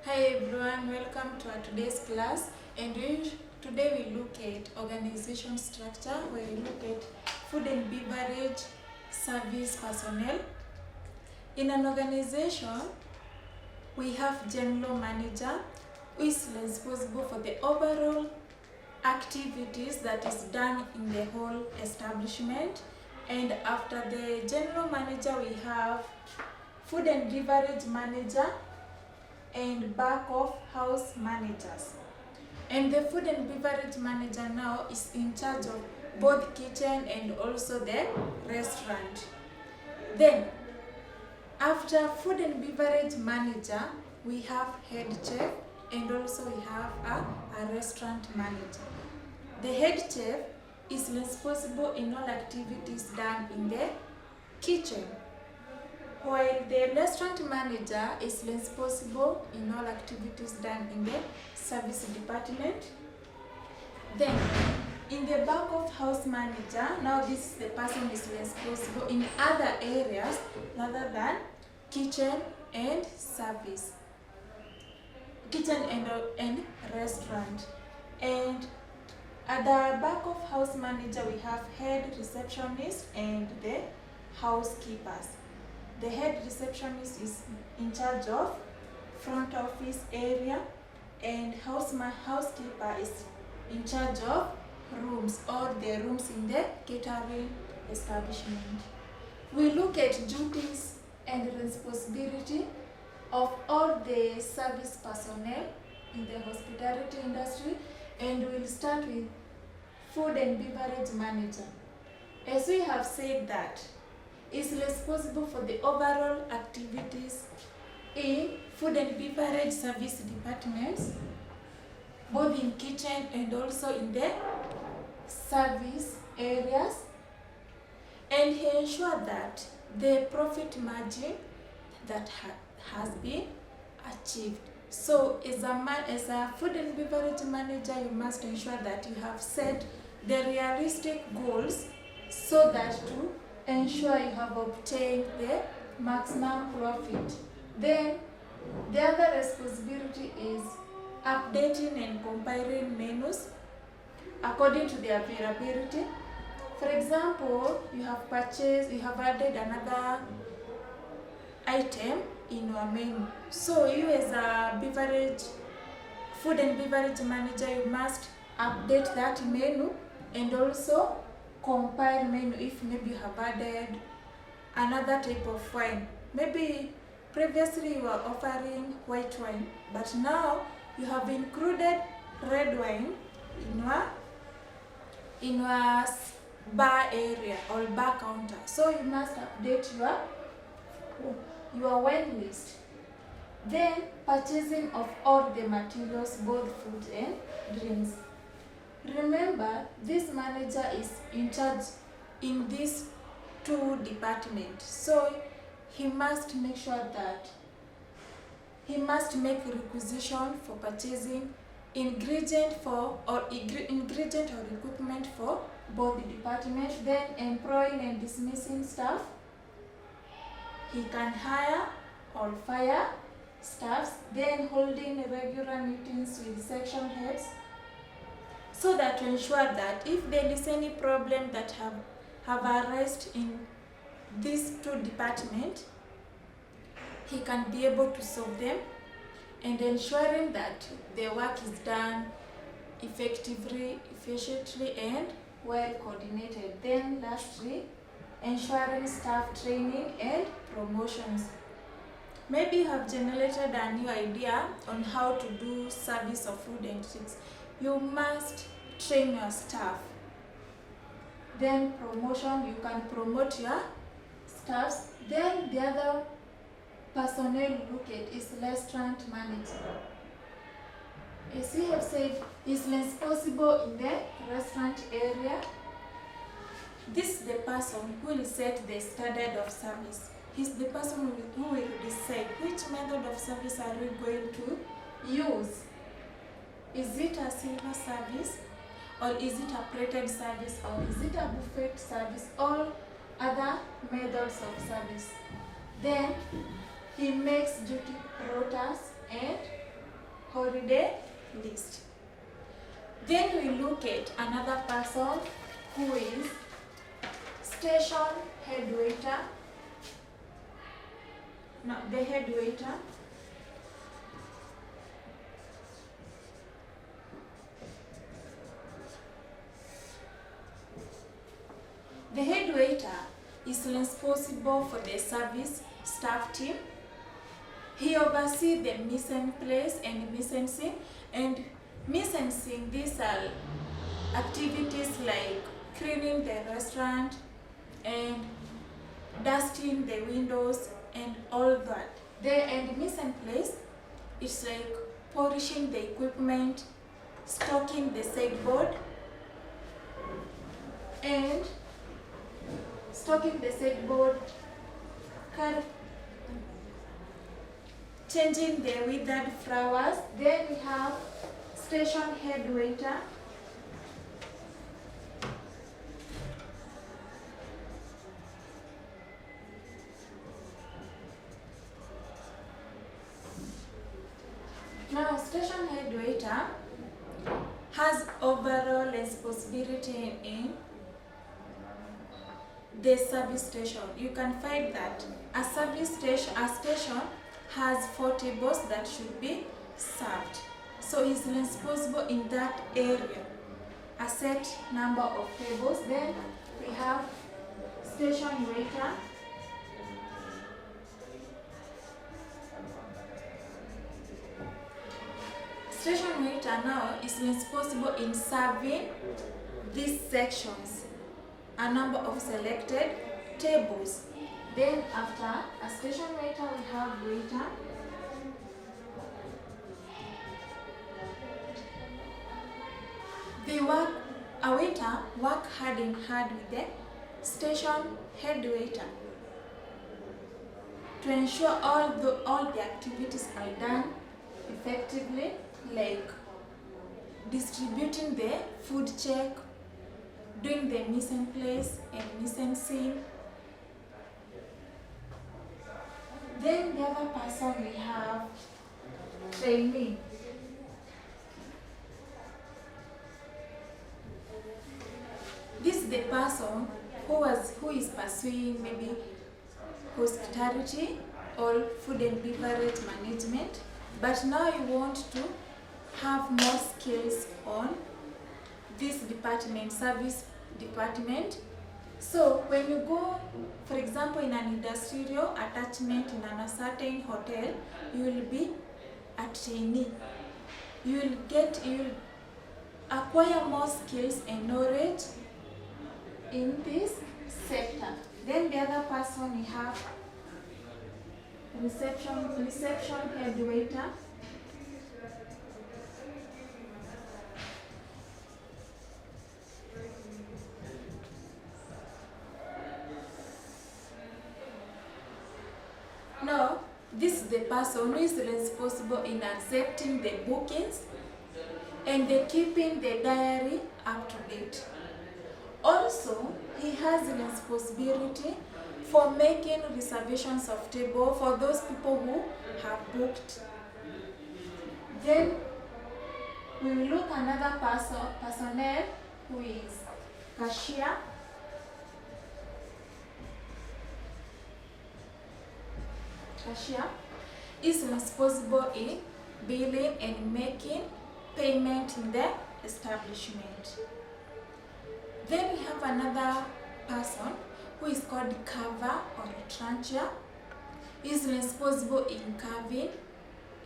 Hi everyone, welcome to our today's class, and today we look at organization structure, where we look at food and beverage service personnel. In an organization, we have general manager, who is responsible for the overall activities that is done in the whole establishment. And after the general manager, we have food and beverage manager and back of house managers. And the food and beverage manager now is in charge of both kitchen and also the restaurant. Then after food and beverage manager, we have head chef, and also we have a restaurant manager. The head chef is responsible in all activities done in the kitchen, while the restaurant manager is responsible in all activities done in the service department. Then in the back of house manager, now this is the person is responsible in other areas rather than kitchen and service, kitchen and restaurant. And at the back of house manager, we have head receptionist and the housekeepers. The head receptionist is in charge of front office area, and housekeeper is in charge of rooms, or the rooms in the catering establishment. We look at duties and responsibility of all the service personnel in the hospitality industry, and we'll start with food and beverage manager. As we have said, that is responsible for the overall activities in food and beverage service departments, both in kitchen and also in the service areas, and he ensures that the profit margin that has been achieved. So as a food and beverage manager, you must ensure that you have set the realistic goals so that to ensure you have obtained the maximum profit. Then the other responsibility is updating and compiling menus according to the availability. For example, you have added another item in your menu. So you, as a food and beverage manager, you must update that menu and also compile menu if maybe you have added another type of wine. Maybe previously you were offering white wine, but now you have included red wine in your bar area or bar counter. So you must update your wine list. Then purchasing of all the materials, both food and drinks. Remember, this manager is in charge in these two departments, so he must make sure that he must make requisition for purchasing ingredient or equipment for both the departments. Then employing and dismissing staff. He can hire or fire staffs. Then holding regular meetings with section heads, so that to ensure that if there is any problem that have arisen in these two departments, he can be able to solve them, and ensuring that the work is done effectively, efficiently, and well coordinated. Then lastly, ensuring staff training and promotions. Maybe you have generated a new idea on how to do service of food and drinks. You must train your staff. Then promotion, you can promote your staffs. Then the other personnel you look at is restaurant manager. As we have said, is responsible in the restaurant area. This is the person who will set the standard of service. He's the person who will decide which method of service are we going to use. Is it a silver service, or is it a plated service, or is it a buffet service, or other methods of service? Then he makes duty rotas and holiday list. Then we look at another person who is station head waiter. No, the head waiter. The head waiter is responsible for the service staff team. He oversees the mise en place and mise en scene. And mise en scene, these are activities like cleaning the restaurant and dusting the windows and all that. And mise en place, it's like polishing the equipment, stocking the sideboard, and changing the withered flowers. Then we have station head waiter. Now, station head waiter has overall responsibility in the service station. You can find that a station has 4 tables that should be served. So he's responsible in that area, a set number of tables. Then we have station waiter. Station waiter now is responsible in serving these sections, a number of selected tables. Then after a station waiter, we have waiter. A waiter work hand in hand with the station head waiter to ensure all the activities are done effectively, like distributing the food check, doing the mise en place and mise en scene. Then the other person we have trainee. This is the person who is pursuing maybe hospitality or food and beverage management, but now you want to have more skills on this department, service department. So when you go, for example, in an industrial attachment in a certain hotel, you will be a trainee. You will acquire more skills and knowledge in this sector. Then the other person we have reception head waiter. Now, this is the person who is responsible in accepting the bookings and keeping the diary up to date. Also, he has a responsibility for making reservations of table for those people who have booked. Then we will look another personnel who is cashier. Cashier is responsible in billing and making payment in the establishment. Then we have another person who is called carver or trencher. He is responsible in carving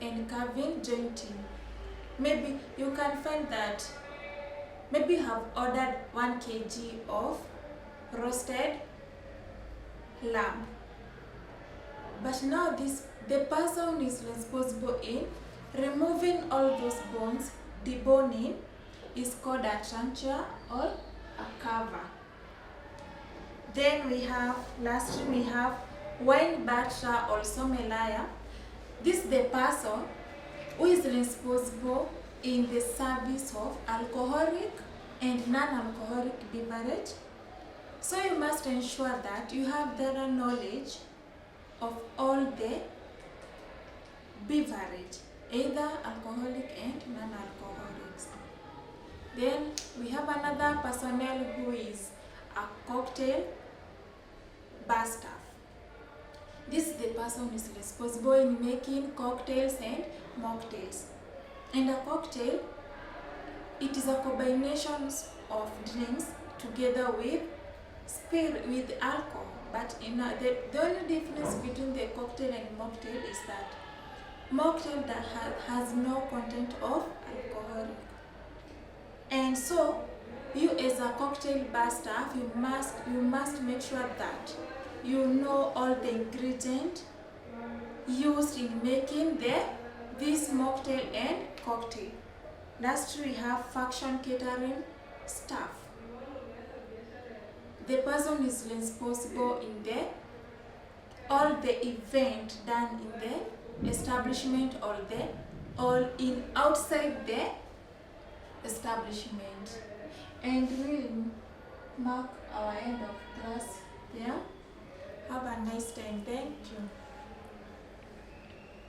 and jointing. Maybe you can find that maybe you have ordered 1 kg of roasted lamb. But now the person is responsible in removing all those bones. Deboning is called a trencher or a carver. Then lastly we have wine butler or sommelier. This is the person who is responsible in the service of alcoholic and non-alcoholic beverage. So you must ensure that you have thorough knowledge of all the beverage either alcoholic and non-alcoholics. Then we have another personnel who is a cocktail bar staff. This is the person who is responsible in making cocktails and mocktails. And a cocktail, it is a combination of drinks together with alcohol. But the only difference between the cocktail and mocktail is that mocktail that has no content of alcohol. And so, you as a cocktail bar staff, you must make sure that you know all the ingredients used in making this mocktail and cocktail. Lastly, we have function catering staff. The person is responsible in all the event done in the establishment or in outside the establishment. And we'll mark our end of class here. Have a nice time. Thank you.